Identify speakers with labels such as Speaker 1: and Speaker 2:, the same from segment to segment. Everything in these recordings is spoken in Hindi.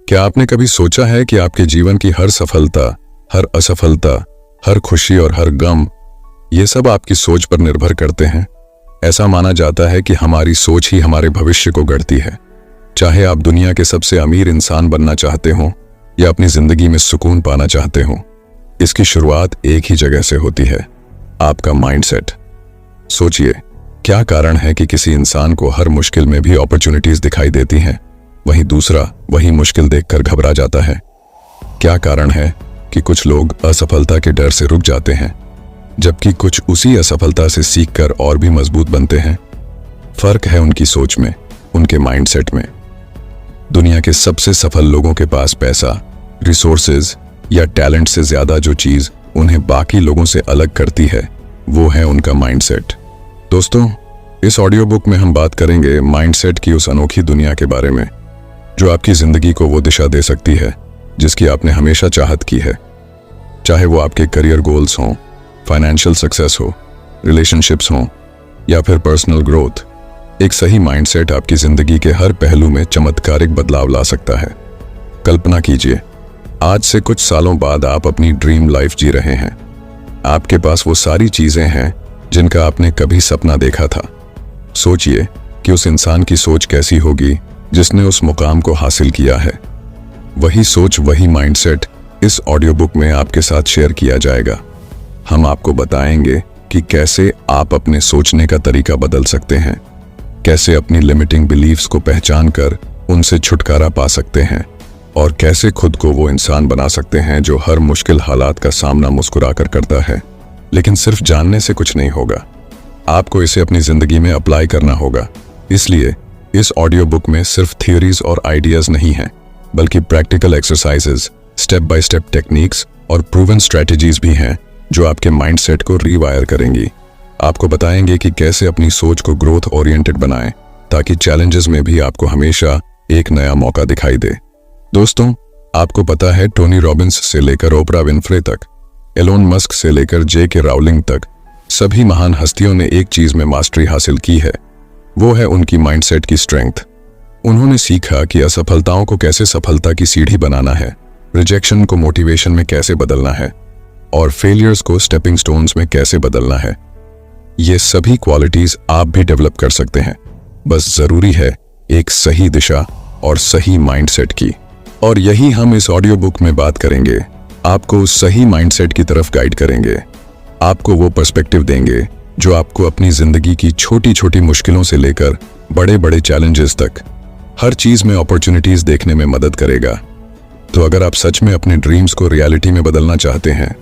Speaker 1: क्या आपने कभी सोचा है कि आपके जीवन की हर सफलता, हर असफलता, हर खुशी और हर गम, ये सब आपकी सोच पर निर्भर करते हैं? ऐसा माना जाता है कि हमारी सोच ही हमारे भविष्य को गढ़ती है। चाहे आप दुनिया के सबसे अमीर इंसान बनना चाहते हो या अपनी जिंदगी में सुकून पाना चाहते हो, इसकी शुरुआत एक ही जगह से होती है, आपका माइंडसेट। सोचिए, क्या कारण है कि किसी इंसान को हर मुश्किल में भी अपॉर्चुनिटीज दिखाई देती हैं, वहीं दूसरा वही मुश्किल देखकर घबरा जाता है? क्या कारण है कि कुछ लोग असफलता के डर से रुक जाते हैं, जबकि कुछ उसी असफलता से सीखकर और भी मजबूत बनते हैं? फर्क है उनकी सोच में, उनके माइंडसेट में। दुनिया के सबसे सफल लोगों के पास पैसा, रिसोर्सेज या टैलेंट से ज्यादा जो चीज उन्हें बाकी लोगों से अलग करती है, वो है उनका माइंडसेट। दोस्तों, इस ऑडियो बुक में हम बात करेंगे माइंडसेट की उस अनोखी दुनिया के बारे में जो आपकी जिंदगी को वो दिशा दे सकती है जिसकी आपने हमेशा चाहत की है। चाहे वो आपके करियर गोल्स हों, फाइनेंशियल सक्सेस हो, रिलेशनशिप्स हों या फिर पर्सनल ग्रोथ, एक सही माइंडसेट आपकी जिंदगी के हर पहलू में चमत्कारिक बदलाव ला सकता है। कल्पना कीजिए, आज से कुछ सालों बाद आप अपनी ड्रीम लाइफ जी रहे हैं। आपके पास वो सारी चीजें हैं जिनका आपने कभी सपना देखा था। सोचिए कि उस इंसान की सोच कैसी होगी जिसने उस मुकाम को हासिल किया है। वही सोच, वही माइंडसेट इस ऑडियो बुक में आपके साथ शेयर किया जाएगा। हम आपको बताएंगे कि कैसे आप अपने सोचने का तरीका बदल सकते हैं, कैसे अपनी लिमिटिंग बिलीव्स को पहचान कर उनसे छुटकारा पा सकते हैं और कैसे खुद को वो इंसान बना सकते हैं जो हर मुश्किल हालात का सामना मुस्कुराकर करता है। लेकिन सिर्फ जानने से कुछ नहीं होगा, आपको इसे अपनी जिंदगी में अप्लाई करना होगा। इसलिए इस ऑडियो बुक में सिर्फ थ्योरीज और आइडियाज नहीं हैं, बल्कि practical exercises, step by step techniques और प्रूवन स्ट्रेटजीज भी हैं जो आपके माइंडसेट को रीवायर करेंगी। आपको बताएंगे कि कैसे अपनी सोच को ग्रोथ ओरिएंटेड बनाएं ताकि चैलेंजेस में भी आपको हमेशा एक नया मौका दिखाई दे। दोस्तों, आपको पता है, टोनी रॉबिन्स से लेकर ओपरा विनफ्रे तक, एलोन मस्क से लेकर जे.के. राउलिंग तक, सभी महान हस्तियों ने एक चीज में मास्टरी हासिल की है, वो है उनकी माइंडसेट की स्ट्रेंथ। उन्होंने सीखा कि असफलताओं को कैसे सफलता की सीढ़ी बनाना है, रिजेक्शन को मोटिवेशन में कैसे बदलना है और फेलियर्स को स्टेपिंग स्टोन्स में कैसे बदलना है। ये सभी क्वालिटीज आप भी डेवलप कर सकते हैं, बस जरूरी है एक सही दिशा और सही माइंडसेट की। और यही हम इस ऑडियो बुक में बात करेंगे। आपको उस सही माइंडसेट की तरफ गाइड करेंगे, आपको वो पर्सपेक्टिव देंगे जो आपको अपनी जिंदगी की छोटी छोटी मुश्किलों से लेकर बड़े बड़े चैलेंजेस तक हर चीज में अपॉर्चुनिटीज देखने में मदद करेगा। तो अगर आप सच में अपने ड्रीम्स को रियलिटी में बदलना चाहते हैं,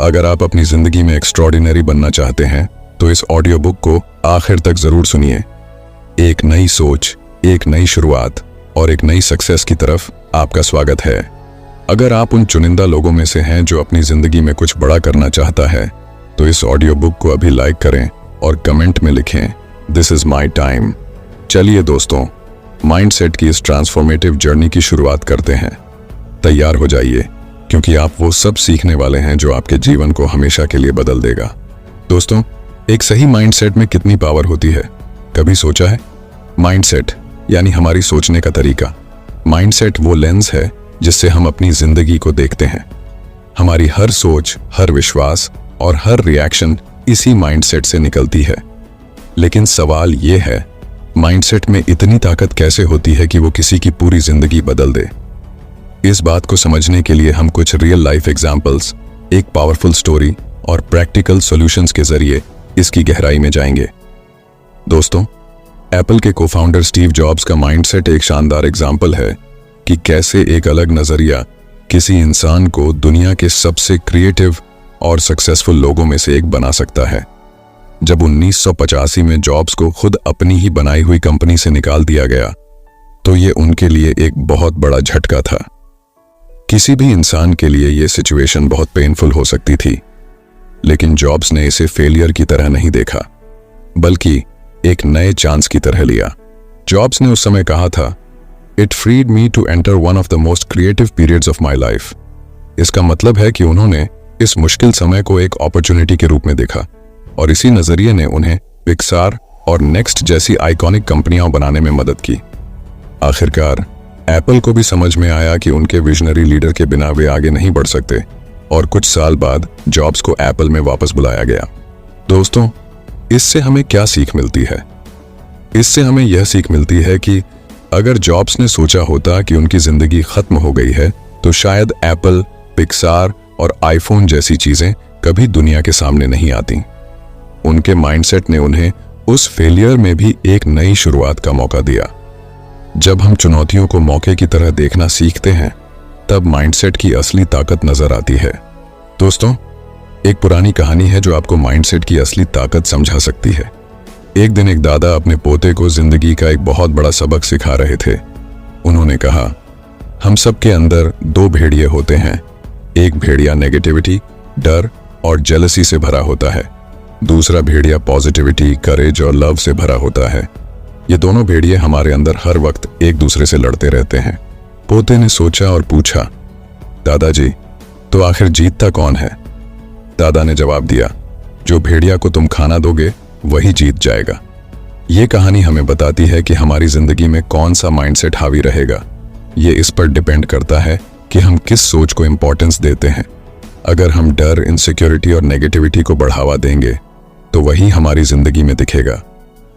Speaker 1: अगर आप अपनी जिंदगी में एक्स्ट्रॉर्डिनरी बनना चाहते हैं, तो इस ऑडियो बुक को आखिर तक जरूर सुनिए। एक नई सोच, एक नई शुरुआत और एक नई सक्सेस की तरफ आपका स्वागत है। अगर आप उन चुनिंदा लोगों में से हैं जो अपनी जिंदगी में कुछ बड़ा करना चाहता है, तो इस ऑडियो बुक को अभी लाइक करें और कमेंट में लिखें, दिस इज माई टाइम। चलिए दोस्तों, माइंडसेट की इस ट्रांसफॉर्मेटिव जर्नी की शुरुआत करते हैं। तैयार हो जाइए, क्योंकि आप वो सब सीखने वाले हैं जो आपके जीवन को हमेशा के लिए बदल देगा। दोस्तों, एक सही माइंडसेट में कितनी पावर होती है, कभी सोचा है? माइंडसेट यानी हमारी सोचने का तरीका। माइंडसेट वो लेंस है जिससे हम अपनी जिंदगी को देखते हैं। हमारी हर सोच, हर विश्वास और हर रिएक्शन इसी माइंडसेट से निकलती है। लेकिन सवाल यह है, माइंडसेट में इतनी ताकत कैसे होती है कि वो किसी की पूरी जिंदगी बदल दे? इस बात को समझने के लिए हम कुछ रियल लाइफ एग्जाम्पल्स, एक पावरफुल स्टोरी और प्रैक्टिकल सॉल्यूशंस के जरिए इसकी गहराई में जाएंगे। दोस्तों, एप्पल के को-फाउंडर स्टीव जॉब्स का माइंडसेट एक शानदार एग्जाम्पल है कि कैसे एक अलग नजरिया किसी इंसान को दुनिया के सबसे क्रिएटिव और सक्सेसफुल लोगों में से एक बना सकता है। जब 1985 में जॉब्स को खुद अपनी ही बनाई हुई कंपनी से निकाल दिया गया, तो ये उनके लिए एक बहुत बड़ा झटका था। किसी भी इंसान के लिए ये सिचुएशन बहुत पेनफुल हो सकती थी, लेकिन जॉब्स ने इसे फेलियर की तरह नहीं देखा, बल्कि एक नए चांस की तरह लिया। जॉब्स ने उस समय कहा था, it freed me to enter one of the most creative periods of my life. इसका मतलब है कि उन्होंने इस मुश्किल समय को एक अपॉर्चुनिटी के रूप में देखा और इसी नजरिए ने उन्हें पिक्सार और नेक्स्ट जैसी आइकॉनिक कंपनियां बनाने में मदद की। आखिरकार एप्पल को भी समझ में आया कि उनके विजनरी लीडर के बिना वे आगे नहीं बढ़ सकते और कुछ साल बाद जॉब्स को एप्पल में वापस बुलाया गया। दोस्तों, इससे हमें क्या सीख मिलती है? इससे हमें यह सीख मिलती है कि अगर जॉब्स ने सोचा होता कि उनकी जिंदगी खत्म हो गई है तो शायद एप्पल, पिक्सार और आईफोन जैसी चीजें कभी दुनिया के सामने नहीं आती। उनके माइंडसेट ने उन्हें उस फेलियर में भी एक नई शुरुआत का मौका दिया। जब हम चुनौतियों को मौके की तरह देखना सीखते हैं तब माइंडसेट की असली ताकत नजर आती है। दोस्तों, एक पुरानी कहानी है जो आपको माइंडसेट की असली ताकत समझा सकती है। एक दिन एक दादा अपने पोते को जिंदगी का एक बहुत बड़ा सबक सिखा रहे थे। उन्होंने कहा, हम सब के अंदर दो भेड़िए होते हैं। एक भेड़िया नेगेटिविटी, डर और जेलसी से भरा होता है। दूसरा भेड़िया पॉजिटिविटी, करेज और लव से भरा होता है। ये दोनों भेड़िए हमारे अंदर हर वक्त एक दूसरे से लड़ते रहते हैं। पोते ने सोचा और पूछा, दादाजी, तो आखिर जीतता कौन है? दादा ने जवाब दिया, जो भेड़िया को तुम खाना दोगे वही जीत जाएगा। ये कहानी हमें बताती है कि हमारी जिंदगी में कौन सा माइंडसेट हावी रहेगा। ये इस पर डिपेंड करता है कि हम किस सोच को इंपॉर्टेंस देते हैं। अगर हम डर, इनसिक्योरिटी और नेगेटिविटी को बढ़ावा देंगे तो वही हमारी जिंदगी में दिखेगा।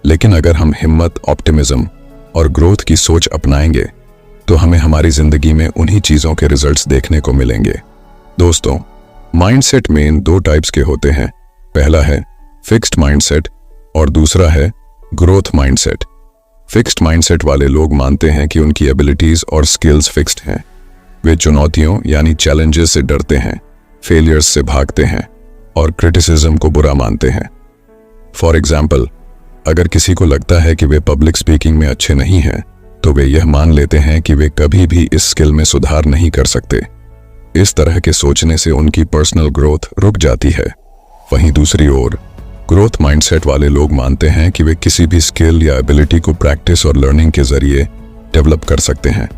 Speaker 1: लेकिन अगर हम हिम्मत, ऑप्टिमिज्म और ग्रोथ की सोच अपनाएंगे तो हमें हमारी जिंदगी में उन्हीं चीजों के रिजल्ट्स देखने को मिलेंगे। दोस्तों, माइंडसेट मेन दो टाइप्स के होते हैं। पहला है फिक्स्ड माइंडसेट और दूसरा है ग्रोथ माइंडसेट। फिक्स्ड माइंडसेट वाले लोग मानते हैं कि उनकी एबिलिटीज और स्किल्स फिक्स्ड हैं। वे चुनौतियों यानी चैलेंजेस से डरते हैं, फेलियर्स से भागते हैं और क्रिटिसिज्म को बुरा मानते हैं। फॉर एग्जाम्पल, अगर किसी को लगता है कि वे पब्लिक स्पीकिंग में अच्छे नहीं हैं तो वे यह मान लेते हैं कि वे कभी भी इस स्किल में सुधार नहीं कर सकते। इस तरह के सोचने से उनकी पर्सनल ग्रोथ रुक जाती है। वहीं दूसरी ओर ग्रोथ माइंडसेट वाले लोग मानते हैं कि वे किसी भी स्किल या एबिलिटी को प्रैक्टिस और लर्निंग के जरिए डेवलप कर सकते हैं।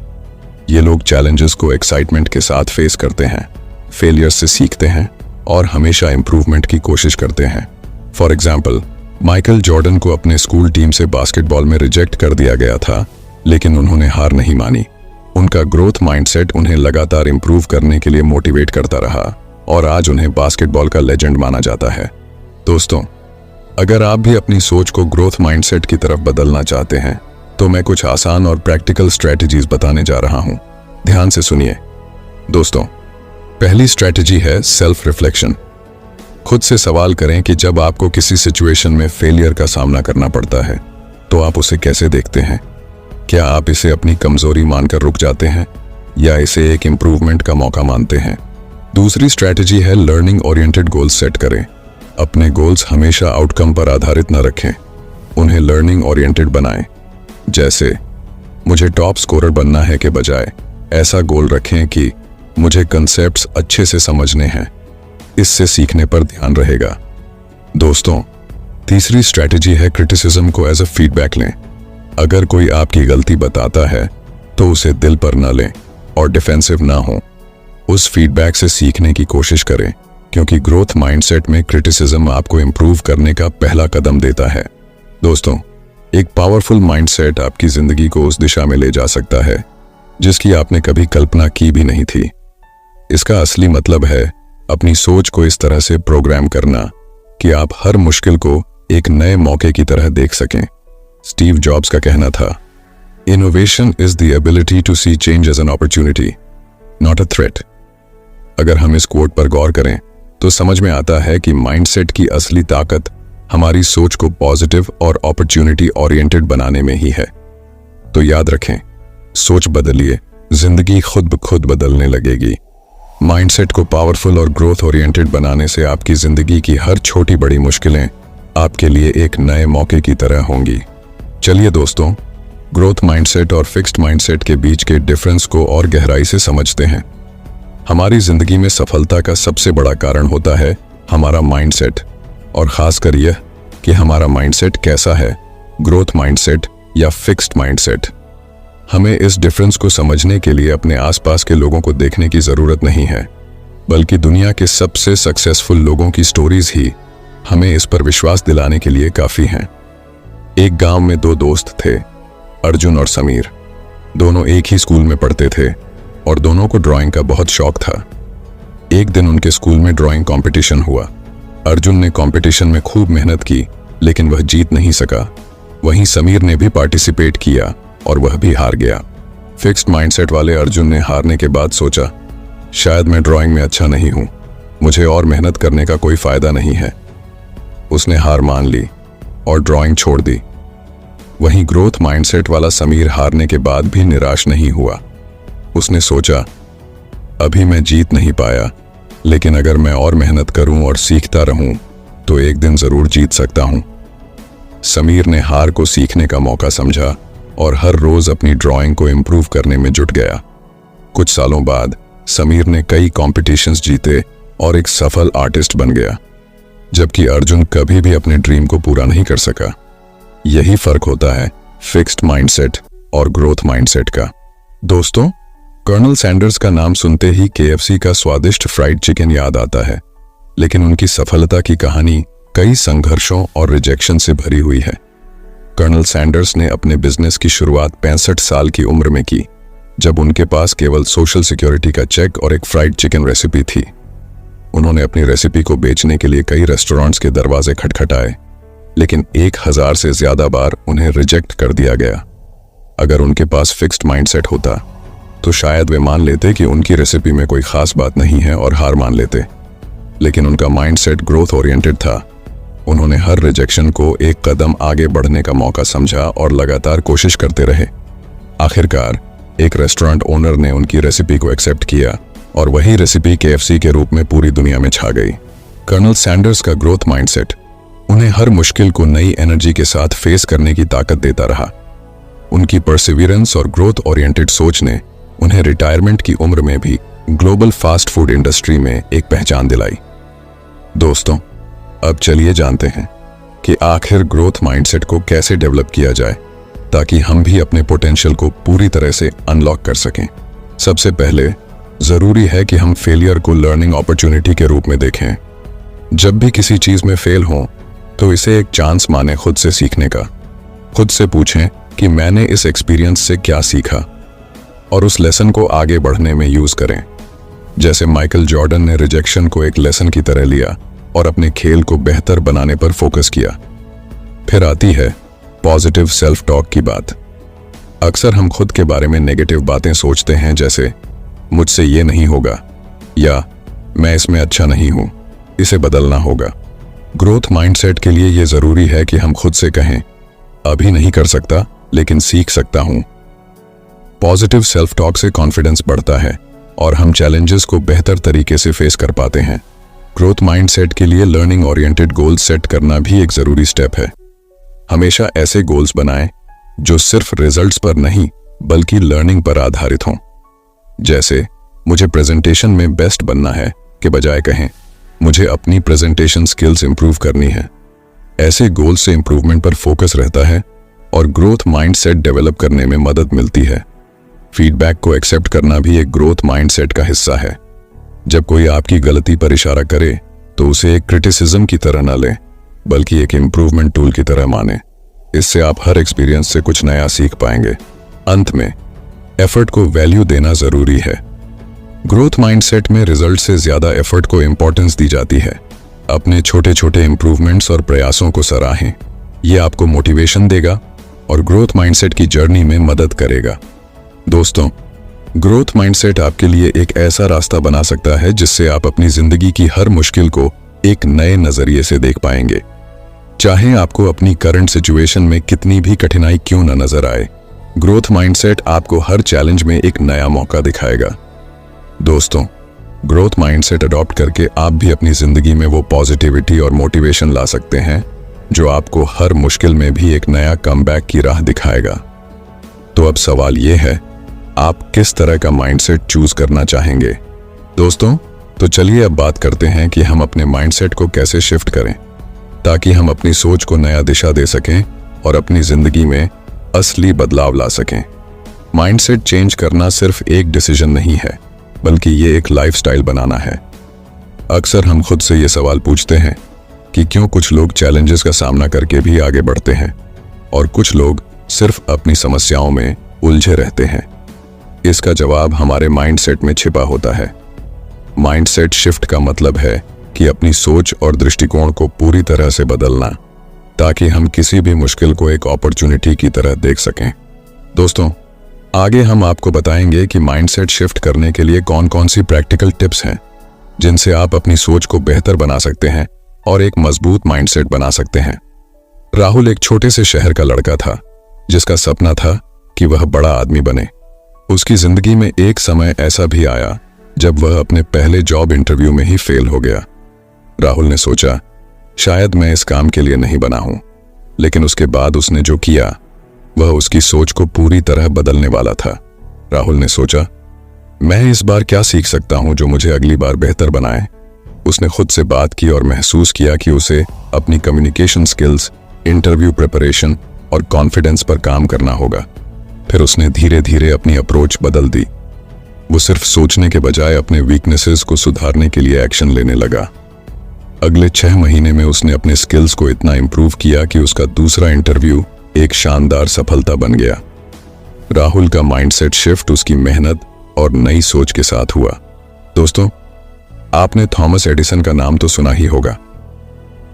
Speaker 1: ये लोग चैलेंजेस को एक्साइटमेंट के साथ फेस करते हैं, फेलियर्स से सीखते हैं और हमेशा इंप्रूवमेंट की कोशिश करते हैं। फॉर एग्जाम्पल, माइकल जॉर्डन को अपने स्कूल टीम से बास्केटबॉल में रिजेक्ट कर दिया गया था, लेकिन उन्होंने हार नहीं मानी। उनका ग्रोथ माइंडसेट उन्हें लगातार इंप्रूव करने के लिए मोटिवेट करता रहा और आज उन्हें बास्केटबॉल का लेजेंड माना जाता है। दोस्तों, अगर आप भी अपनी सोच को ग्रोथ माइंडसेट की तरफ बदलना चाहते हैं तो मैं कुछ आसान और प्रैक्टिकल स्ट्रेटजीज बताने जा रहा हूं। ध्यान से सुनिए। दोस्तों, पहली स्ट्रेटजी है सेल्फ रिफ्लेक्शन। खुद से सवाल करें कि जब आपको किसी सिचुएशन में फेलियर का सामना करना पड़ता है तो आप उसे कैसे देखते हैं। क्या आप इसे अपनी कमजोरी मानकर रुक जाते हैं या इसे एक इंप्रूवमेंट का मौका मानते हैं? दूसरी स्ट्रेटजी है लर्निंग ओरिएंटेड गोल्स सेट करें। अपने गोल्स हमेशा आउटकम पर आधारित न रखें, उन्हें लर्निंग ओरिएंटेड बनाएं। जैसे मुझे टॉप स्कोरर बनना है के बजाय ऐसा गोल रखें कि मुझे कंसेप्ट्स अच्छे से समझने हैं। इससे सीखने पर ध्यान रहेगा। दोस्तों, तीसरी स्ट्रेटजी है क्रिटिसिज्म को एज अ फीडबैक लें। अगर कोई आपकी गलती बताता है तो उसे दिल पर न लें और डिफेंसिव ना हो। उस फीडबैक से सीखने की कोशिश करें, क्योंकि ग्रोथ माइंडसेट में क्रिटिसिज्म आपको इंप्रूव करने का पहला कदम देता है। दोस्तों, एक पावरफुल माइंडसेट आपकी जिंदगी को उस दिशा में ले जा सकता है जिसकी आपने कभी कल्पना की भी नहीं थी। इसका असली मतलब है अपनी सोच को इस तरह से प्रोग्राम करना कि आप हर मुश्किल को एक नए मौके की तरह देख सकें। स्टीव जॉब्स का कहना था, innovation is the ability to see change as an opportunity, not a threat. अगर हम इस कोट पर गौर करें तो समझ में आता है कि माइंडसेट की असली ताकत हमारी सोच को पॉजिटिव और अपॉर्चुनिटी ओरिएंटेड बनाने में ही है। तो याद रखें, सोच बदलिए, जिंदगी खुद ब खुद बदलने लगेगी। माइंडसेट को पावरफुल और ग्रोथ ओरिएंटेड बनाने से आपकी जिंदगी की हर छोटी बड़ी मुश्किलें आपके लिए एक नए मौके की तरह होंगी। चलिए दोस्तों, ग्रोथ माइंडसेट और फिक्स्ड माइंडसेट के बीच के डिफरेंस को और गहराई से समझते हैं। हमारी जिंदगी में सफलता का सबसे बड़ा कारण होता है हमारा माइंडसेट, और खासकर यह कि हमारा माइंडसेट कैसा है, ग्रोथ माइंडसेट या फिक्स्ड माइंडसेट। हमें इस डिफरेंस को समझने के लिए अपने आसपास के लोगों को देखने की जरूरत नहीं है, बल्कि दुनिया के सबसे सक्सेसफुल लोगों की स्टोरीज ही हमें इस पर विश्वास दिलाने के लिए काफी हैं। एक गांव में दो दोस्त थे, अर्जुन और समीर। दोनों एक ही स्कूल में पढ़ते थे और दोनों को ड्राइंग का बहुत शौक था। एक दिन उनके स्कूल में ड्राइंग कंपटीशन हुआ। अर्जुन ने कंपटीशन में खूब मेहनत की, लेकिन वह जीत नहीं सका। वहीं समीर ने भी पार्टिसिपेट किया और वह भी हार गया। फिक्स्ड माइंडसेट वाले अर्जुन ने हारने के बाद सोचा, शायद मैं ड्राइंग में अच्छा नहीं हूं, मुझे और मेहनत करने का कोई फायदा नहीं है। उसने हार मान ली और ड्राइंग छोड़ दी। वहीं ग्रोथ माइंडसेट वाला समीर हारने के बाद भी निराश नहीं हुआ। उसने सोचा, अभी मैं जीत नहीं पाया, लेकिन अगर मैं और मेहनत करूं और सीखता रहूं तो एक दिन जरूर जीत सकता हूं। समीर ने हार को सीखने का मौका समझा और हर रोज अपनी ड्राइंग को इम्प्रूव करने में जुट गया। कुछ सालों बाद समीर ने कई कॉम्पिटिशन्स जीते और एक सफल आर्टिस्ट बन गया, जबकि अर्जुन कभी भी अपने ड्रीम को पूरा नहीं कर सका। यही फर्क होता है फिक्स्ड माइंडसेट और ग्रोथ माइंडसेट का। दोस्तों, कर्नल सैंडर्स का नाम सुनते ही KFC का स्वादिष्ट फ्राइड चिकन याद आता है, लेकिन उनकी सफलता की कहानी कई संघर्षों और रिजेक्शन से भरी हुई है। कर्नल सैंडर्स ने अपने बिजनेस की शुरुआत 65 साल की उम्र में की, जब उनके पास केवल सोशल सिक्योरिटी का चेक और एक फ्राइड चिकन रेसिपी थी। उन्होंने अपनी रेसिपी को बेचने के लिए कई रेस्टोरेंट्स के दरवाजे खटखटाए, लेकिन 1000 से ज्यादा बार उन्हें रिजेक्ट कर दिया गया। अगर उनके पास फिक्स्ड माइंडसेट होता तो शायद वे मान लेते कि उनकी रेसिपी में कोई खास बात नहीं है और हार मान लेते, लेकिन उनका माइंडसेट ग्रोथ ओरिएंटेड था। उन्होंने हर रिजेक्शन को एक कदम आगे बढ़ने का मौका समझा और लगातार कोशिश करते रहे। आखिरकार एक रेस्टोरेंट ओनर ने उनकी रेसिपी को एक्सेप्ट किया और वही रेसिपी KFC के रूप में पूरी दुनिया में छा गई। कर्नल सैंडर्स का ग्रोथ माइंडसेट उन्हें हर मुश्किल को नई एनर्जी के साथ फेस करने की ताकत देता रहा। उनकी परसिवियरेंस और ग्रोथ ओरिएंटेड सोच ने उन्हें रिटायरमेंट की उम्र में भी ग्लोबल फास्ट फूड इंडस्ट्री में एक पहचान दिलाई। दोस्तों, अब चलिए जानते हैं कि आखिर ग्रोथ माइंडसेट को कैसे डेवलप किया जाए ताकि हम भी अपने पोटेंशियल को पूरी तरह से अनलॉक कर सकें। सबसे पहले जरूरी है कि हम फेलियर को लर्निंग अपॉर्चुनिटी के रूप में देखें। जब भी किसी चीज में फेल हो तो इसे एक चांस माने खुद से सीखने का। खुद से पूछें कि मैंने इस एक्सपीरियंस से क्या सीखा और उस लेसन को आगे बढ़ने में यूज करें। जैसे माइकल जॉर्डन ने रिजेक्शन को एक लेसन की तरह लिया और अपने खेल को बेहतर बनाने पर फोकस किया। फिर आती है पॉजिटिव सेल्फ टॉक की बात। अक्सर हम खुद के बारे में नेगेटिव बातें सोचते हैं, जैसे मुझसे ये नहीं होगा या मैं इसमें अच्छा नहीं हूं, इसे बदलना होगा। ग्रोथ माइंडसेट के लिए यह जरूरी है कि हम खुद से कहें, अभी नहीं कर सकता लेकिन सीख सकता हूं। पॉजिटिव सेल्फ टॉक से कॉन्फिडेंस बढ़ता है और हम चैलेंजेस को बेहतर तरीके से फेस कर पाते हैं। ग्रोथ माइंडसेट के लिए लर्निंग ओरिएंटेड गोल्स सेट करना भी एक जरूरी स्टेप है। हमेशा ऐसे गोल्स बनाएं जो सिर्फ रिजल्ट्स पर नहीं बल्कि लर्निंग पर आधारित हों। जैसे मुझे प्रेजेंटेशन में बेस्ट बनना है के बजाय कहें मुझे अपनी प्रेजेंटेशन स्किल्स इंप्रूव करनी है। ऐसे गोल्स से इंप्रूवमेंट पर फोकस रहता है और ग्रोथ माइंडसेट डेवलप करने में मदद मिलती है। फीडबैक को एक्सेप्ट करना भी एक ग्रोथ माइंडसेट का हिस्सा है। जब कोई आपकी गलती पर इशारा करे तो उसे एक क्रिटिसिज्म की तरह न लें बल्कि एक इंप्रूवमेंट टूल की तरह माने। इससे आप हर एक्सपीरियंस से कुछ नया सीख पाएंगे। अंत में एफर्ट को वैल्यू देना जरूरी है। ग्रोथ माइंडसेट में रिजल्ट से ज्यादा एफर्ट को इंपॉर्टेंस दी जाती है। अपने छोटे छोटे इंप्रूवमेंट्स और प्रयासों को सराहें। यह आपको मोटिवेशन देगा और ग्रोथ माइंडसेट की जर्नी में मदद करेगा। दोस्तों, ग्रोथ माइंडसेट आपके लिए एक ऐसा रास्ता बना सकता है जिससे आप अपनी जिंदगी की हर मुश्किल को एक नए नजरिए से देख पाएंगे। चाहे आपको अपनी करंट सिचुएशन में कितनी भी कठिनाई क्यों न नजर आए, ग्रोथ माइंडसेट आपको हर चैलेंज में एक नया मौका दिखाएगा। दोस्तों, ग्रोथ माइंडसेट अडॉप्ट करके आप भी अपनी जिंदगी में वो पॉजिटिविटी और मोटिवेशन ला सकते हैं जो आपको हर मुश्किल में भी एक नया कमबैक की राह दिखाएगा। तो अब सवाल ये है, आप किस तरह का माइंडसेट चूज करना चाहेंगे? दोस्तों, तो चलिए अब बात करते हैं कि हम अपने माइंडसेट को कैसे शिफ्ट करें ताकि हम अपनी सोच को नया दिशा दे सकें और अपनी जिंदगी में असली बदलाव ला सकें। माइंडसेट चेंज करना सिर्फ एक डिसीजन नहीं है, बल्कि ये एक लाइफस्टाइल बनाना है। अक्सर हम खुद से ये सवाल पूछते हैं कि क्यों कुछ लोग चैलेंजेस का सामना करके भी आगे बढ़ते हैं और कुछ लोग सिर्फ अपनी समस्याओं में उलझे रहते हैं? इसका जवाब हमारे माइंडसेट में छिपा होता है। माइंडसेट शिफ्ट का मतलब है कि अपनी सोच और दृष्टिकोण को पूरी तरह से बदलना, ताकि हम किसी भी मुश्किल को एक अपॉर्चुनिटी की तरह देख सकें। दोस्तों, आगे हम आपको बताएंगे कि माइंडसेट शिफ्ट करने के लिए कौन कौन सी प्रैक्टिकल टिप्स हैं जिनसे आप अपनी सोच को बेहतर बना सकते हैं और एक मजबूत माइंडसेट बना सकते हैं। राहुल एक छोटे से शहर का लड़का था जिसका सपना था कि वह बड़ा आदमी बने। उसकी जिंदगी में एक समय ऐसा भी आया जब वह अपने पहले जॉब इंटरव्यू में ही फेल हो गया। राहुल ने सोचा, शायद मैं इस काम के लिए नहीं बना हूं, लेकिन उसके बाद उसने जो किया वह उसकी सोच को पूरी तरह बदलने वाला था। राहुल ने सोचा, मैं इस बार क्या सीख सकता हूं जो मुझे अगली बार बेहतर बनाए। उसने खुद से बात की और महसूस किया कि उसे अपनी कम्युनिकेशन स्किल्स, इंटरव्यू प्रिपरेशन और कॉन्फिडेंस पर काम करना होगा। फिर उसने धीरे धीरे अपनी अप्रोच बदल दी। वो सिर्फ सोचने के बजाय अपने वीकनेसेस को सुधारने के लिए एक्शन लेने लगा। अगले 6 महीने में उसने अपने स्किल्स को इतना इंप्रूव किया कि उसका दूसरा इंटरव्यू एक शानदार सफलता बन गया। राहुल का माइंडसेट शिफ्ट उसकी मेहनत और नई सोच के साथ हुआ। दोस्तों, आपने थॉमस एडिसन का नाम तो सुना ही होगा।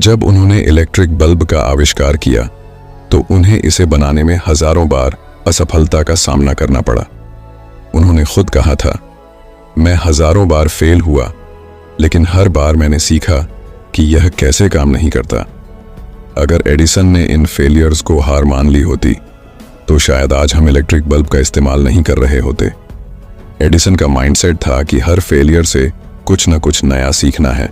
Speaker 1: जब उन्होंने इलेक्ट्रिक बल्ब का आविष्कार किया तो उन्हें इसे बनाने में हजारों बार असफलता का सामना करना पड़ा। उन्होंने खुद कहा था, मैं हजारों बार फेल हुआ, लेकिन हर बार मैंने सीखा कि यह कैसे काम नहीं करता। अगर एडिसन ने इन फेलियर्स को हार मान ली होती तो शायद आज हम इलेक्ट्रिक बल्ब का इस्तेमाल नहीं कर रहे होते। एडिसन का माइंडसेट था कि हर फेलियर से कुछ न कुछ नया सीखना है,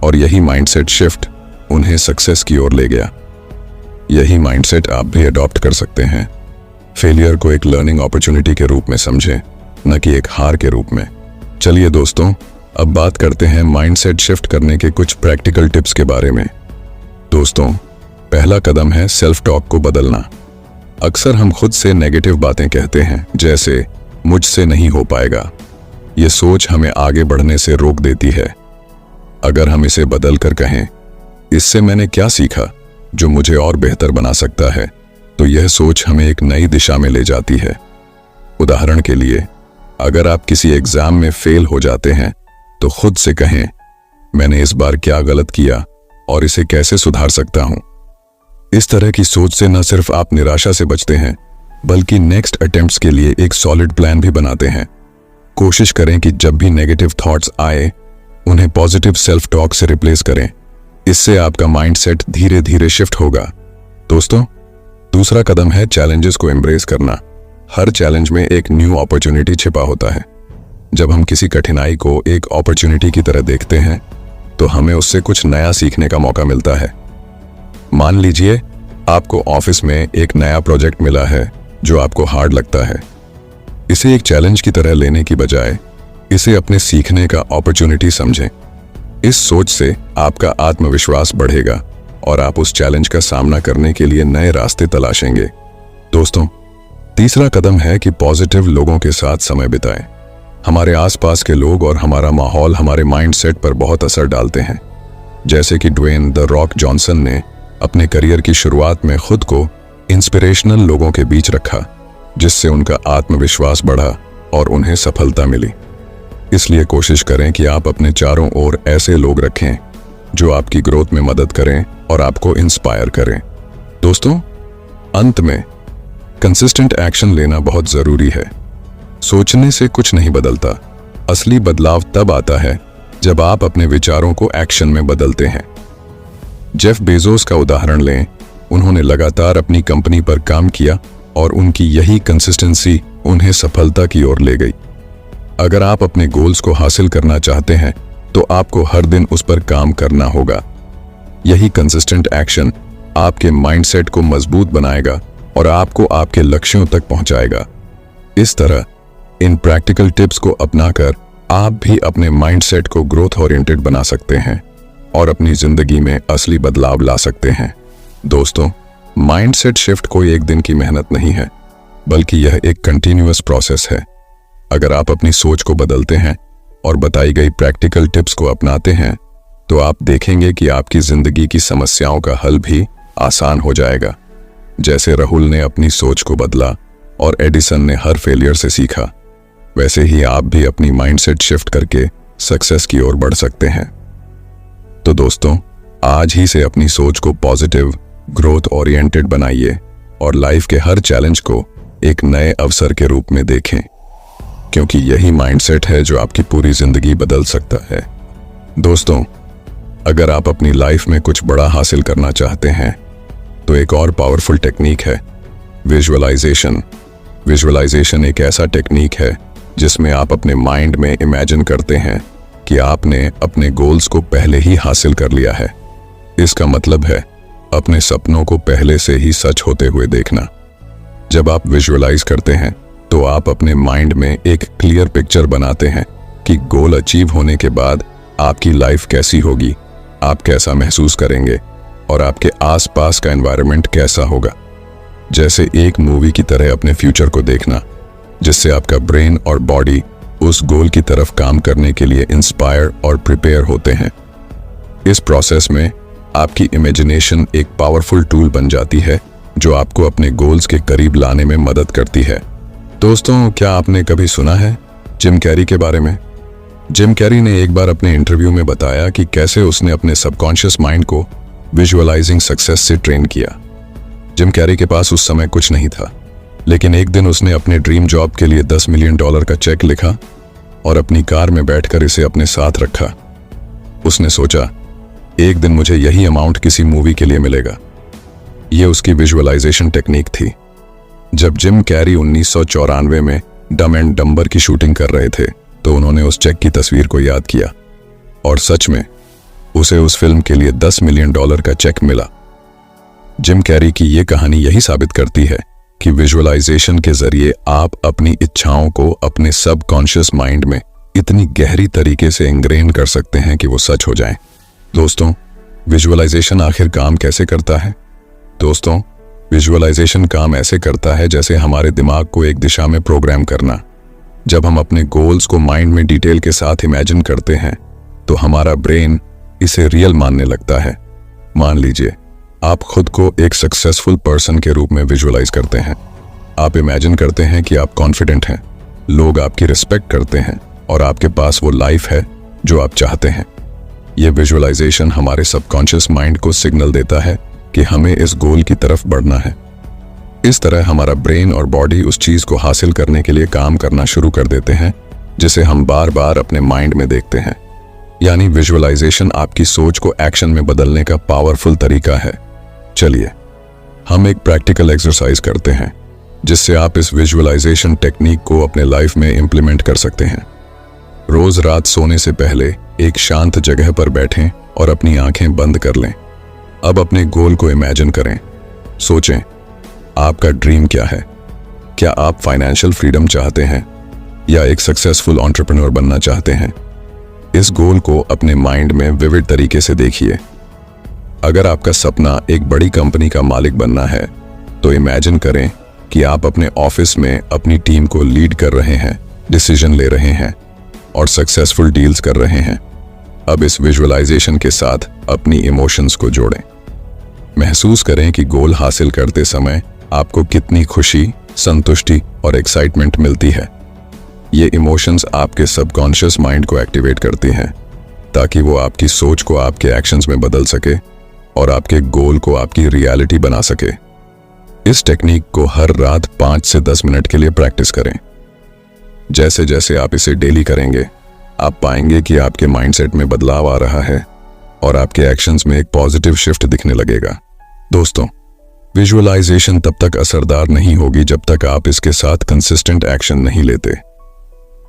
Speaker 1: और यही माइंडसेट शिफ्ट उन्हें सक्सेस की ओर ले गया। यही माइंडसेट आप भी अडॉप्ट कर सकते हैं। फेलियर को एक लर्निंग अपॉर्चुनिटी के रूप में समझें, न कि एक हार के रूप में। चलिए दोस्तों, अब बात करते हैं माइंडसेट शिफ्ट करने के कुछ प्रैक्टिकल टिप्स के बारे में। दोस्तों, पहला कदम है सेल्फ टॉक को बदलना। अक्सर हम खुद से नेगेटिव बातें कहते हैं, जैसे मुझसे नहीं हो पाएगा। ये सोच हमें आगे बढ़ने से रोक देती है। अगर हम इसे बदल कर कहें, इससे मैंने क्या सीखा जो मुझे और बेहतर बना सकता है, तो यह सोच हमें एक नई दिशा में ले जाती है। उदाहरण के लिए, अगर आप किसी एग्जाम में फेल हो जाते हैं तो खुद से कहें, मैंने इस बार क्या गलत किया और इसे कैसे सुधार सकता हूं। इस तरह की सोच से न सिर्फ आप निराशा से बचते हैं, बल्कि नेक्स्ट अटेम्प्ट्स के लिए एक सॉलिड प्लान भी बनाते हैं। कोशिश करें कि जब भी नेगेटिव थॉट्स आए, उन्हें पॉजिटिव सेल्फ टॉक से रिप्लेस करें। इससे आपका माइंडसेट धीरे धीरे शिफ्ट होगा। दोस्तों, दूसरा कदम है चैलेंजेस को एम्ब्रेस करना। हर चैलेंज में एक न्यू अपॉर्चुनिटी छिपा होता है। जब हम किसी कठिनाई को एक अपॉर्चुनिटी की तरह देखते हैं तो हमें उससे कुछ नया सीखने का मौका मिलता है। मान लीजिए आपको ऑफिस में एक नया प्रोजेक्ट मिला है जो आपको हार्ड लगता है। इसे एक चैलेंज की तरह लेने की बजाय इसे अपने सीखने का अपॉर्चुनिटी समझें। इस सोच से आपका आत्मविश्वास बढ़ेगा और आप उस चैलेंज का सामना करने के लिए नए रास्ते तलाशेंगे। दोस्तों, तीसरा कदम है कि पॉजिटिव लोगों के साथ समय बिताएं। हमारे आसपास के लोग और हमारा माहौल हमारे माइंडसेट पर बहुत असर डालते हैं। जैसे कि ड्वेन द रॉक जॉनसन ने अपने करियर की शुरुआत में खुद को इंस्पिरेशनल लोगों के बीच रखा, जिससे उनका आत्मविश्वास बढ़ा और उन्हें सफलता मिली। इसलिए कोशिश करें कि आप अपने चारों ओर ऐसे लोग रखें जो आपकी ग्रोथ में मदद करें और आपको इंस्पायर करें। दोस्तों, अंत में कंसिस्टेंट एक्शन लेना बहुत जरूरी है। सोचने से कुछ नहीं बदलता। असली बदलाव तब आता है जब आप अपने विचारों को एक्शन में बदलते हैं। जेफ बेजोस का उदाहरण लें। उन्होंने लगातार अपनी कंपनी पर काम किया और उनकी यही कंसिस्टेंसी उन्हें सफलता की ओर ले गई। अगर आप अपने गोल्स को हासिल करना चाहते हैं तो आपको हर दिन उस पर काम करना होगा। यही कंसिस्टेंट एक्शन आपके माइंडसेट को मजबूत बनाएगा और आपको आपके लक्ष्यों तक पहुंचाएगा। इस तरह इन प्रैक्टिकल टिप्स को अपनाकर आप भी अपने माइंडसेट को ग्रोथ ओरिएंटेड बना सकते हैं और अपनी जिंदगी में असली बदलाव ला सकते हैं। दोस्तों, माइंडसेट शिफ्ट कोई एक दिन की मेहनत नहीं है, बल्कि यह एक कंटिन्यूअस प्रोसेस है। अगर आप अपनी सोच को बदलते हैं और बताई गई प्रैक्टिकल टिप्स को अपनाते हैं तो आप देखेंगे कि आपकी जिंदगी की समस्याओं का हल भी आसान हो जाएगा। जैसे राहुल ने अपनी सोच को बदला और एडिसन ने हर फेलियर से सीखा, वैसे ही आप भी अपनी माइंडसेट शिफ्ट करके सक्सेस की ओर बढ़ सकते हैं। तो दोस्तों, आज ही से अपनी सोच को पॉजिटिव, ग्रोथ ओरिएंटेड बनाइए और लाइफ के हर चैलेंज को एक नए अवसर के रूप में देखें, क्योंकि यही माइंडसेट है जो आपकी पूरी जिंदगी बदल सकता है। दोस्तों, अगर आप अपनी लाइफ में कुछ बड़ा हासिल करना चाहते हैं तो एक और पावरफुल टेक्निक है विजुअलाइजेशन। विजुअलाइजेशन एक ऐसा टेक्निक है जिसमें आप अपने माइंड में इमेजिन करते हैं कि आपने अपने गोल्स को पहले ही हासिल कर लिया है। इसका मतलब है अपने सपनों को पहले से ही सच होते हुए देखना। जब आप विजुअलाइज करते हैं तो आप अपने माइंड में एक क्लियर पिक्चर बनाते हैं कि गोल अचीव होने के बाद आपकी लाइफ कैसी होगी, आप कैसा महसूस करेंगे और आपके आसपास का एनवायरनमेंट कैसा होगा। जैसे एक मूवी की तरह अपने फ्यूचर को देखना, जिससे आपका ब्रेन और बॉडी उस गोल की तरफ काम करने के लिए इंस्पायर और प्रिपेयर होते हैं। इस प्रोसेस में आपकी इमेजिनेशन एक पावरफुल टूल बन जाती है जो आपको अपने गोल्स के करीब लाने में मदद करती है। दोस्तों, क्या आपने कभी सुना है जिम कैरी के बारे में? जिम कैरी ने एक बार अपने इंटरव्यू में बताया कि कैसे उसने अपने सबकॉन्शियस माइंड को विजुअलाइजिंग सक्सेस से ट्रेन किया। जिम कैरी के पास उस समय कुछ नहीं था, लेकिन एक दिन उसने अपने ड्रीम जॉब के लिए $10 मिलियन का चेक लिखा और अपनी कार में बैठकर इसे अपने साथ रखा। उसने सोचा, एक दिन मुझे यही अमाउंट किसी मूवी के लिए मिलेगा। यह उसकी विजुअलाइजेशन टेक्निक थी। जब जिम कैरी 1994 में डम एंड डम्बर की शूटिंग कर रहे थे तो उन्होंने उस चेक की तस्वीर को याद किया और सच में उसे उस फिल्म के लिए $10 मिलियन का चेक मिला। जिम कैरी की यह कहानी यही साबित करती है कि विजुअलाइजेशन के जरिए आप अपनी इच्छाओं को अपने सबकॉन्शियस माइंड में इतनी गहरी तरीके से इंग्रेन कर सकते हैं कि वो सच हो जाएं। दोस्तों, विजुअलाइजेशन आखिर काम कैसे करता है? दोस्तों, विजुअलाइजेशन काम ऐसे करता है जैसे हमारे दिमाग को एक दिशा में प्रोग्राम करना। जब हम अपने गोल्स को माइंड में डिटेल के साथ इमेजिन करते हैं तो हमारा ब्रेन इसे रियल मानने लगता है। मान लीजिए आप खुद को एक सक्सेसफुल पर्सन के रूप में विजुअलाइज करते हैं। आप इमेजिन करते हैं कि आप कॉन्फिडेंट हैं, लोग आपकी रिस्पेक्ट करते हैं और आपके पास वो लाइफ है जो आप चाहते हैं। यह विजुअलाइजेशन हमारे सबकॉन्शियस माइंड को सिग्नल देता है कि हमें इस गोल की तरफ बढ़ना है। इस तरह हमारा ब्रेन और बॉडी उस चीज को हासिल करने के लिए काम करना शुरू कर देते हैं जिसे हम बार बार अपने माइंड में देखते हैं। यानी विजुअलाइजेशन आपकी सोच को एक्शन में बदलने का पावरफुल तरीका है। चलिए हम एक प्रैक्टिकल एक्सरसाइज करते हैं जिससे आप इस विजुअलाइजेशन टेक्निक को अपने लाइफ में इंप्लीमेंट कर सकते हैं। रोज रात सोने से पहले एक शांत जगह पर बैठें और अपनी आंखें बंद कर लें। अब अपने गोल को इमेजिन करें। सोचें, आपका ड्रीम क्या है? क्या आप फाइनेंशियल फ्रीडम चाहते हैं या एक सक्सेसफुल एंटरप्रेन्योर बनना चाहते हैं? इस गोल को अपने माइंड में विविड तरीके से देखिए। अगर आपका सपना एक बड़ी कंपनी का मालिक बनना है तो इमेजिन करें कि आप अपने ऑफिस में अपनी टीम को लीड कर रहे हैं, डिसीजन ले रहे हैं और सक्सेसफुल डील्स कर रहे हैं। अब इस विजुअलाइजेशन के साथ अपनी इमोशंस को जोड़ें। महसूस करें कि गोल हासिल करते समय आपको कितनी खुशी, संतुष्टि और एक्साइटमेंट मिलती है। ये इमोशंस आपके सबकॉन्शियस माइंड को एक्टिवेट करती हैं ताकि वो आपकी सोच को आपके एक्शंस में बदल सके और आपके गोल को आपकी रियलिटी बना सके। इस टेक्निक को हर रात 5 से 10 मिनट के लिए प्रैक्टिस करें। जैसे जैसे आप इसे डेली करेंगे, आप पाएंगे कि आपके माइंडसेट में बदलाव आ रहा है और आपके एक्शंस में एक पॉजिटिव शिफ्ट दिखने लगेगा। दोस्तों, विजुअलाइजेशन तब तक असरदार नहीं होगी जब तक आप इसके साथ कंसिस्टेंट एक्शन नहीं लेते।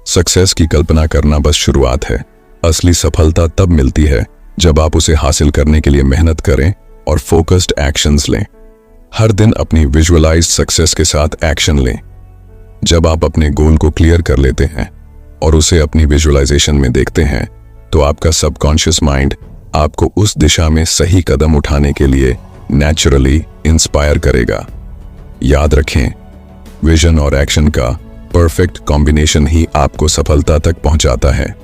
Speaker 1: सक्सेस की कल्पना करना बस शुरुआत है। असली सफलता तब मिलती है जब आप उसे हासिल करने के लिए मेहनत करें और फोकस्ड एक्शंस लें। हर दिन अपनी विजुअलाइज्ड सक्सेस के साथ एक्शन लें। जब आप अपने गोल को क्लियर कर लेते हैं और उसे अपनी विजुअलाइजेशन में देखते हैं तो आपका सबकॉन्शियस माइंड आपको उस दिशा में सही कदम उठाने के लिए नेचुरली इंस्पायर करेगा। याद रखें, विजन और एक्शन का परफेक्ट कॉम्बिनेशन ही आपको सफलता तक पहुंचाता है।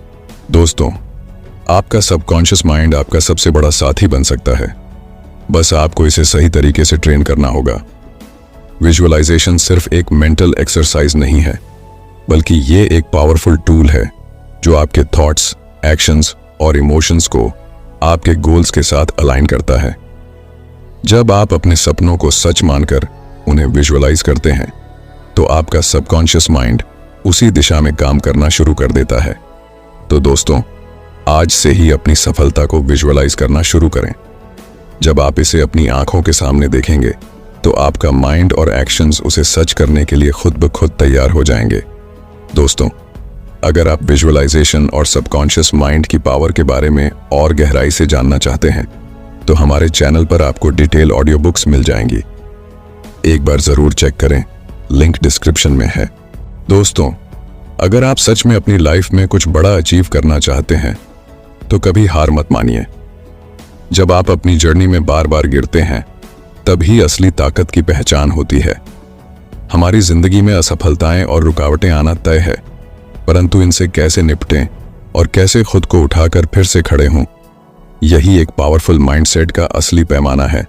Speaker 1: दोस्तों, आपका सबकॉन्शियस माइंड आपका सबसे बड़ा साथी बन सकता है। बस आपको इसे सही तरीके से ट्रेन करना होगा। विजुअलाइजेशन सिर्फ एक मेंटल एक्सरसाइज नहीं है, बल्कि ये एक पावरफुल टूल है जो आपके थॉट्स, एक्शंस और इमोशंस को आपके गोल्स के साथ अलाइन करता है। जब आप अपने सपनों को सच मानकर उन्हें विजुअलाइज करते हैं तो आपका सबकॉन्शियस माइंड उसी दिशा में काम करना शुरू कर देता है। तो दोस्तों, आज से ही अपनी सफलता को विजुअलाइज करना शुरू करें। जब आप इसे अपनी आंखों के सामने देखेंगे तो आपका माइंड और एक्शंस उसे सच करने के लिए खुद ब खुद तैयार हो जाएंगे। दोस्तों, अगर आप विजुअलाइजेशन और सबकॉन्शियस माइंड की पावर के बारे में और गहराई से जानना चाहते हैं तो हमारे चैनल पर आपको डिटेल ऑडियो बुक्स मिल जाएंगी। एक बार जरूर चेक करें, लिंक डिस्क्रिप्शन में है। दोस्तों, अगर आप सच में अपनी लाइफ में कुछ बड़ा अचीव करना चाहते हैं तो कभी हार मत मानिए। जब आप अपनी जर्नी में बार बार गिरते हैं तभी असली ताकत की पहचान होती है। हमारी जिंदगी में असफलताएं और रुकावटें आना तय है, परंतु इनसे कैसे निपटें और कैसे खुद को उठाकर फिर से खड़े हों, यही एक पावरफुल माइंडसेट का असली पैमाना है।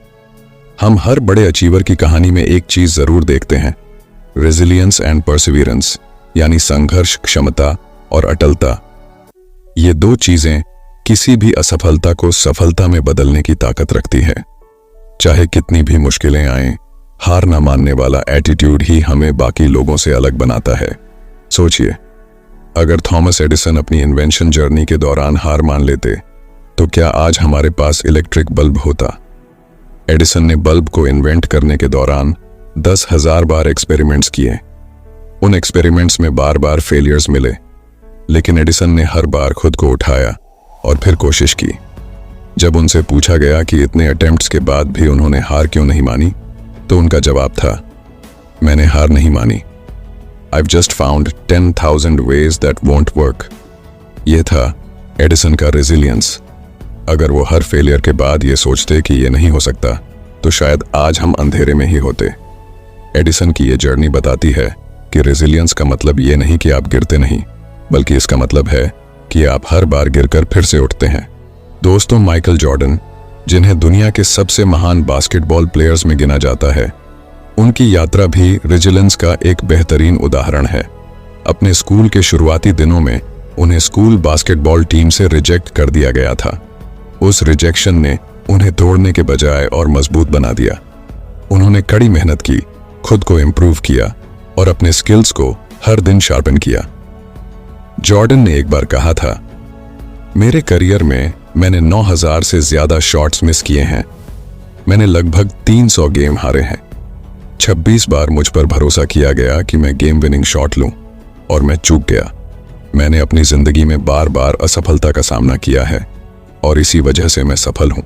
Speaker 1: हम हर बड़े अचीवर की कहानी में एक चीज जरूर देखते हैं, रेजिलियंस एंड परसिवियरेंस, यानी संघर्ष, क्षमता और अटलता। ये दो चीजें किसी भी असफलता को सफलता में बदलने की ताकत रखती है। चाहे कितनी भी मुश्किलें आएं, हार ना मानने वाला एटीट्यूड ही हमें बाकी लोगों से अलग बनाता है। सोचिए, अगर थॉमस एडिसन अपनी इन्वेंशन जर्नी के दौरान हार मान लेते तो क्या आज हमारे पास इलेक्ट्रिक बल्ब होता? एडिसन ने बल्ब को इन्वेंट करने के दौरान 10,000 बार एक्सपेरिमेंट्स किए। उन एक्सपेरिमेंट्स में बार बार फेलियर्स मिले, लेकिन एडिसन ने हर बार खुद को उठाया और फिर कोशिश की। जब उनसे पूछा गया कि इतने अटेम्प्ट्स के बाद भी उन्होंने हार क्यों नहीं मानी, तो उनका जवाब था, मैंने हार नहीं मानी, I've just found 10,000 ways that won't work। ये था एडिसन का रेजिलियंस। अगर वो हर फेलियर के बाद ये सोचते कि ये नहीं हो सकता तो शायद आज हम अंधेरे में ही होते। एडिसन की ये जर्नी बताती है कि रेजिलियंस का मतलब ये नहीं कि आप गिरते नहीं, बल्कि इसका मतलब है कि आप हर बार गिरकर फिर से उठते हैं। दोस्तों, माइकल जॉर्डन, जिन्हें दुनिया के सबसे महान बास्केटबॉल प्लेयर्स में गिना जाता है, उनकी यात्रा भी रेजिलियंस का एक बेहतरीन उदाहरण है। अपने स्कूल के शुरुआती दिनों में उन्हें स्कूल बास्केटबॉल टीम से रिजेक्ट कर दिया गया था। उस रिजेक्शन ने उन्हें तोड़ने के बजाय और मजबूत बना दिया। उन्होंने कड़ी मेहनत की, खुद को इम्प्रूव किया और अपने स्किल्स को हर दिन शार्पन किया। जॉर्डन ने एक बार कहा था, मेरे करियर में मैंने 9,000 से ज्यादा शॉट्स मिस किए हैं। मैंने लगभग 300 गेम हारे हैं। 26 बार मुझ पर भरोसा किया गया कि मैं गेम विनिंग शॉट लूं और मैं चूक गया। मैंने अपनी जिंदगी में बार बार असफलता का सामना किया है और इसी वजह से मैं सफल हूं।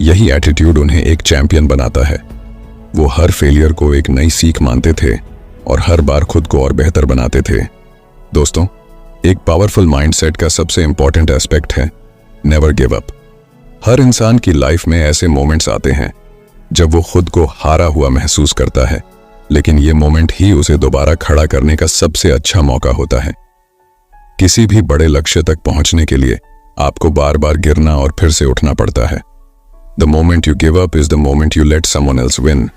Speaker 1: यही एटीट्यूड उन्हें एक चैंपियन बनाता है। वो हर फेलियर को एक नई सीख मानते थे और हर बार खुद को और बेहतर बनाते थे। दोस्तों, एक पावरफुल माइंडसेट का सबसे इंपॉर्टेंट एस्पेक्ट है नेवर गिव अप। हर इंसान की लाइफ में ऐसे मोमेंट्स आते हैं जब वो खुद को हारा हुआ महसूस करता है, लेकिन ये मोमेंट ही उसे दोबारा खड़ा करने का सबसे अच्छा मौका होता है। किसी भी बड़े लक्ष्य तक पहुंचने के लिए आपको बार बार गिरना और फिर से उठना पड़ता है। The moment you give up is the moment you let someone else win.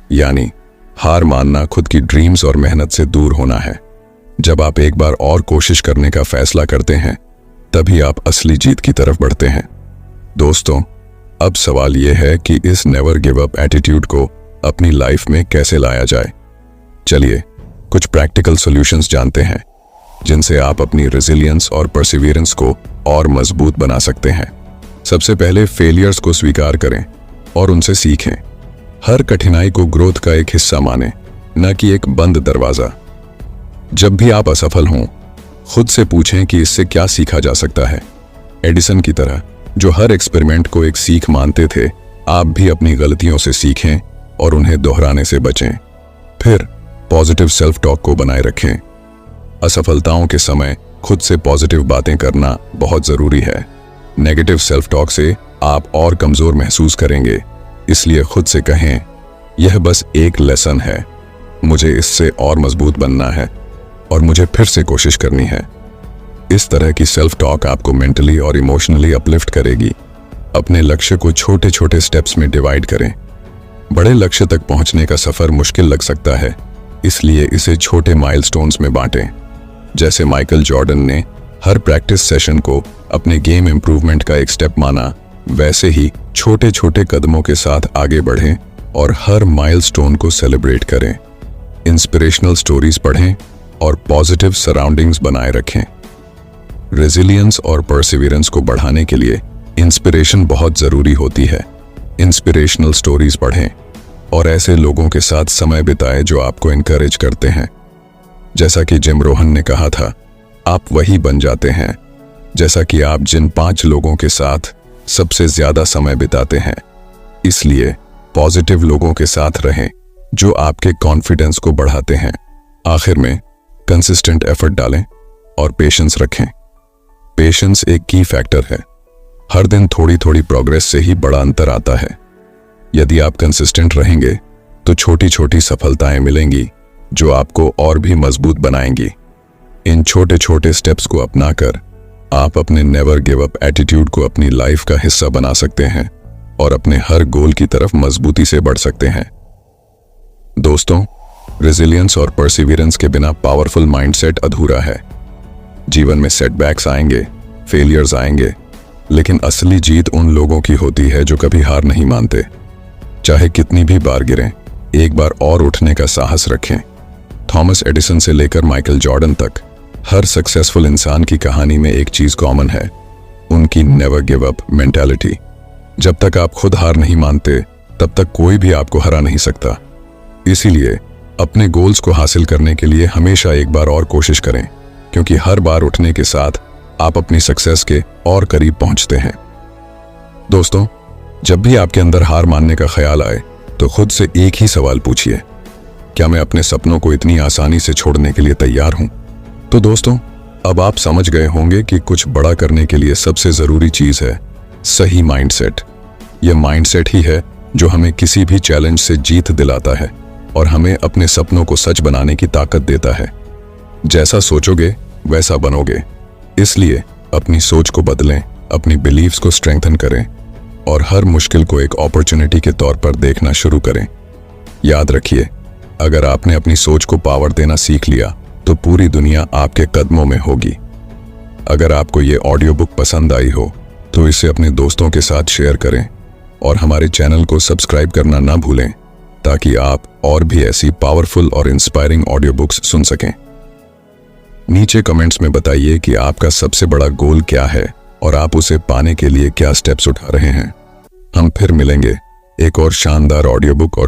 Speaker 1: यानी हार मानना खुद की ड्रीम्स और मेहनत से दूर होना है। जब आप एक बार और कोशिश करने का फैसला करते हैं तभी आप असली जीत की तरफ बढ़ते हैं। दोस्तों, अब सवाल यह है कि इस नेवर गिव अप एटीट्यूड को अपनी लाइफ में कैसे लाया जाए। चलिए कुछ प्रैक्टिकल सॉल्यूशंस जानते हैं जिनसे आप अपनी रेजिलियंस और परसिवियरेंस को और मजबूत बना सकते हैं। सबसे पहले फेलियर्स को स्वीकार करें और उनसे सीखें। हर कठिनाई को ग्रोथ का एक हिस्सा मानें, न कि एक बंद दरवाजा। जब भी आप असफल हों, खुद से पूछें कि इससे क्या सीखा जा सकता है। एडिसन की तरह जो हर एक्सपेरिमेंट को एक सीख मानते थे, आप भी अपनी गलतियों से सीखें और उन्हें दोहराने से बचें। फिर पॉजिटिव सेल्फ टॉक को बनाए रखें। असफलताओं के समय खुद से पॉजिटिव बातें करना बहुत जरूरी है। नेगेटिव सेल्फ टॉक से आप और कमजोर महसूस करेंगे, इसलिए खुद से कहें, यह बस एक लेसन है, मुझे इससे और मजबूत बनना है और मुझे फिर से कोशिश करनी है। इस तरह की सेल्फ टॉक आपको मेंटली और इमोशनली अपलिफ्ट करेगी। अपने लक्ष्य को छोटे छोटे स्टेप्स में डिवाइड करें। बड़े लक्ष्य तक पहुंचने का सफर मुश्किल लग सकता है, इसलिए इसे छोटे माइलस्टोन्स में बांटें। जैसे माइकल जॉर्डन ने हर प्रैक्टिस सेशन को अपने गेम इंप्रूवमेंट का एक स्टेप माना, वैसे ही छोटे छोटे कदमों के साथ आगे बढ़ें और हर माइलस्टोन को सेलिब्रेट करें। इंस्पिरेशनल स्टोरीज पढ़ें और पॉजिटिव सराउंडिंग्स बनाए रखें। रेजिलियंस और परसिवियरेंस को बढ़ाने के लिए इंस्पिरेशन बहुत ज़रूरी होती है। इंस्पिरेशनल स्टोरीज पढ़ें और ऐसे लोगों के साथ समय बिताएं जो आपको इनकरेज करते हैं। जैसा कि जिम रोहन ने कहा था, आप वही बन जाते हैं जैसा कि आप जिन 5 लोगों के साथ सबसे ज्यादा समय बिताते हैं। इसलिए पॉजिटिव लोगों के साथ रहें जो आपके कॉन्फिडेंस को बढ़ाते हैं। आखिर में कंसिस्टेंट एफर्ट डालें और पेशेंस रखें। पेशेंस एक की फैक्टर है। हर दिन थोड़ी थोड़ी प्रोग्रेस से ही बड़ा अंतर आता है। यदि आप कंसिस्टेंट रहेंगे तो छोटी छोटी सफलताएं मिलेंगी जो आपको और भी मजबूत बनाएंगी। इन छोटे छोटे स्टेप्स को अपनाकर आप अपने नेवर गिव अप एटीट्यूड को अपनी लाइफ का हिस्सा बना सकते हैं और अपने हर गोल की तरफ मजबूती से बढ़ सकते हैं। दोस्तों, रेजिलियंस और परसिवियरेंस के बिना पावरफुल माइंडसेट अधूरा है। जीवन में सेटबैक्स आएंगे, फेलियर्स आएंगे, लेकिन असली जीत उन लोगों की होती है जो कभी हार नहीं मानते। चाहे कितनी भी बार गिरें, एक बार और उठने का साहस रखें। थॉमस एडिसन से लेकर माइकल जॉर्डन तक हर सक्सेसफुल इंसान की कहानी में एक चीज कॉमन है, उनकी नेवर गिव अप मेंटालिटी। जब तक आप खुद हार नहीं मानते, तब तक कोई भी आपको हरा नहीं सकता। इसीलिए अपने गोल्स को हासिल करने के लिए हमेशा एक बार और कोशिश करें, क्योंकि हर बार उठने के साथ आप अपनी सक्सेस के और करीब पहुंचते हैं। दोस्तों, जब भी आपके अंदर हार मानने का ख्याल आए तो खुद से एक ही सवाल पूछिए, क्या मैं अपने सपनों को इतनी आसानी से छोड़ने के लिए तैयार हूं? तो दोस्तों, अब आप समझ गए होंगे कि कुछ बड़ा करने के लिए सबसे जरूरी चीज है सही माइंडसेट। यह माइंडसेट ही है जो हमें किसी भी चैलेंज से जीत दिलाता है और हमें अपने सपनों को सच बनाने की ताकत देता है। जैसा सोचोगे वैसा बनोगे। इसलिए अपनी सोच को बदलें, अपनी बिलीव्स को स्ट्रेंथन करें और हर मुश्किल को एक अपॉर्चुनिटी के तौर पर देखना शुरू करें। याद रखिए, अगर आपने अपनी सोच को पावर देना सीख लिया तो पूरी दुनिया आपके कदमों में होगी। अगर आपको ये ऑडियो बुक पसंद आई हो तो इसे अपने दोस्तों के साथ शेयर करें और हमारे चैनल को सब्सक्राइब करना ना भूलें, ताकि आप और भी ऐसी पावरफुल और इंस्पायरिंग ऑडियो बुक्स सुन सकें। नीचे कमेंट्स में बताइए कि आपका सबसे बड़ा गोल क्या है और आप उसे पाने के लिए क्या स्टेप्स उठा रहे हैं। हम फिर मिलेंगे एक और शानदार ऑडियो बुक और